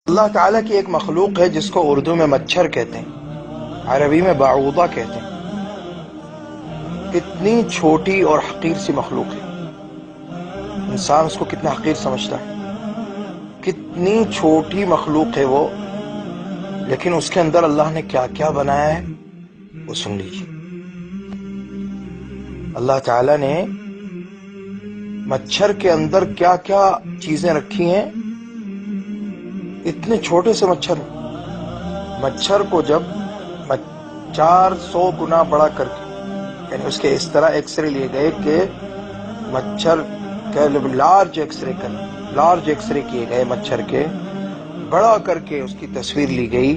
اللہ تعالیٰ کی ایک مخلوق ہے جس کو اردو میں مچھر کہتے ہیں، عربی میں بعوضہ کہتے ہیں۔ کتنی چھوٹی اور حقیر سی مخلوق ہے، انسان اس کو کتنا حقیر سمجھتا ہے، کتنی چھوٹی مخلوق ہے وہ، لیکن اس کے اندر اللہ نے کیا کیا بنایا ہے وہ سن لیجیے۔ اللہ تعالیٰ نے مچھر کے اندر کیا کیا چیزیں رکھی ہیں۔ اتنے چھوٹے سے مچھر کو جب 400 گنا بڑا کر کے، یعنی اس کے اس طرح ایکس رے لیے گئے کہ مچھر کے لارج ایکس رے کیے گئے، مچھر کے بڑا کر کے اس کی تصویر لی گئی،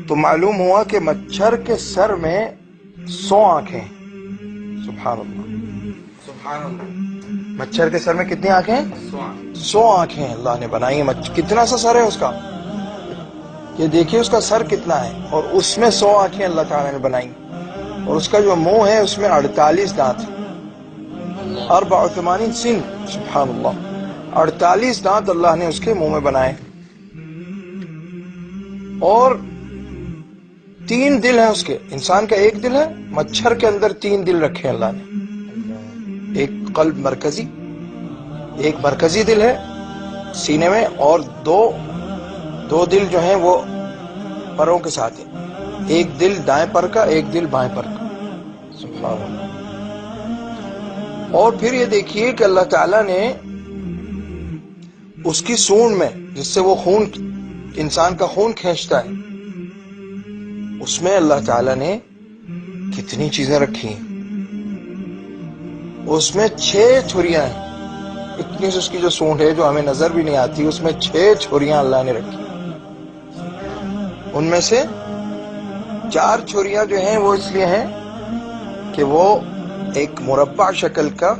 تو معلوم ہوا کہ مچھر کے سر میں 100 آنکھیں ہیں۔ سبحان اللہ، سبحان اللہ۔ مچھر کے سر میں کتنی آنکھیں ہیں؟ 100 آنکھیں اللہ نے بنائی ہیں۔ کتنا سا سر ہے اس کا، یہ دیکھیے اس کا سر کتنا ہے، اور اس میں 100 آنکھیں اللہ تعالیٰ نے بنائی، اور اس کا جو منہ ہے اس میں 48 دانت ہیں، 84 سن، سبحان اللہ، 48 دانت اللہ نے اس کے منہ میں بنائے، اور 3 دل ہیں اس کے۔ انسان کا 1 دل ہے، مچھر کے اندر 3 دل رکھے اللہ نے، ایک قلب مرکزی، ایک مرکزی دل ہے سینے میں، اور دو دل جو ہیں وہ پروں کے ساتھ ہیں، ایک دل دائیں پر کا، ایک دل بائیں پر کا، سبحان اللہ۔ اور پھر یہ دیکھیے کہ اللہ تعالیٰ نے اس کی سونڈ میں، جس سے وہ خون، انسان کا خون کھینچتا ہے، اس میں اللہ تعالیٰ نے کتنی چیزیں رکھی ہیں۔ اس میں 6 چھریاں ہیں، اتنی سی اس کی جو سونڈ ہے جو ہمیں نظر بھی نہیں آتی، اس میں 6 چھریاں اللہ نے رکھی۔ ان میں سے 4 چھریاں جو ہیں وہ اس لیے ہیں کہ وہ ایک مربع شکل کا،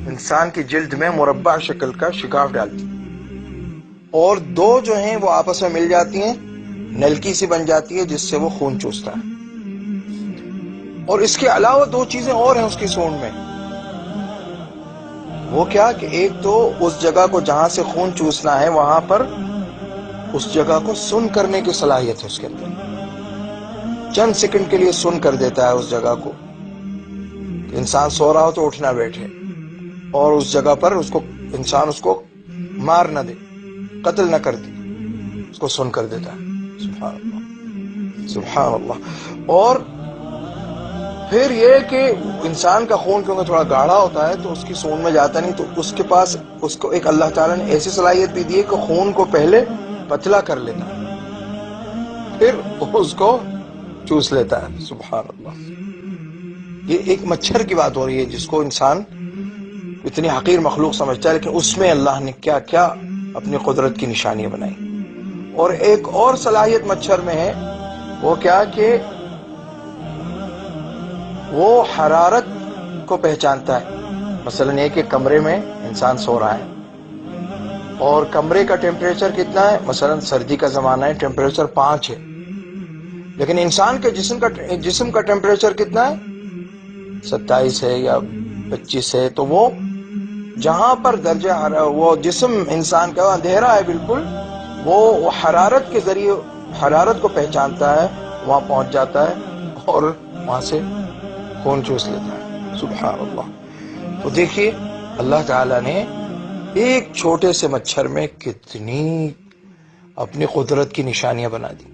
انسان کی جلد میں مربع شکل کا شگاف ڈالتی، اور 2 جو ہیں وہ آپس میں مل جاتی ہیں، نلکی سی بن جاتی ہے جس سے وہ خون چوستا ہے۔ اور اس کے علاوہ 2 چیزیں اور ہیں اس کی سونڈ میں، وہ کیا کہ ایک تو اس جگہ کو جہاں سے خون چوسنا ہے وہاں پر اس جگہ کو سن کرنے کی صلاحیت ہے اس کے اندر، چند سیکنڈ کے لیے سن کر دیتا ہے اس جگہ کو، کہ انسان سو رہا ہو تو اٹھ نہ بیٹھے، اور اس جگہ پر اس کو انسان اس کو مار نہ دے، قتل نہ کر دے، اس کو سن کر دیتا ہے۔ سبحان اللہ، سبحان اللہ۔ اور پھر یہ کہ انسان کا خون کیونکہ تھوڑا گاڑھا ہوتا ہے تو اس کی سونڈ میں جاتا نہیں، تو اس کے پاس اس کو ایک اللہ تعالیٰ نے ایسی صلاحیت بھی دی ہے کہ خون کو پہلے پتلا کر لیتا ہے، پھر اس کو چوس لیتا ہے۔ سبحان اللہ۔ یہ ایک مچھر کی بات ہو رہی ہے جس کو انسان اتنی حقیر مخلوق سمجھتا ہے، لیکن اس میں اللہ نے کیا کیا اپنی قدرت کی نشانیاں بنائی۔ اور ایک اور صلاحیت مچھر میں ہے، وہ کیا کہ وہ حرارت کو پہچانتا ہے۔ مثلا ایک کمرے میں انسان سو رہا ہے، اور کمرے کا ٹیمپریچر کتنا ہے، مثلا سردی کا زمانہ ہے، ٹیمپریچر 5 ہے، لیکن انسان کے جسم کا ٹیمپریچر کتنا ہے، 27 ہے یا 25 ہے، تو وہ جہاں پر درجہ وہ جسم انسان کا اندھیرا ہے بالکل، وہ حرارت کے ذریعے حرارت کو پہچانتا ہے، وہاں پہنچ جاتا ہے اور وہاں سے خون چوس لیتا ہے۔ سبحان اللہ۔ تو دیکھیے اللہ تعالیٰ نے ایک چھوٹے سے مچھر میں کتنی اپنی قدرت کی نشانیاں بنا دی۔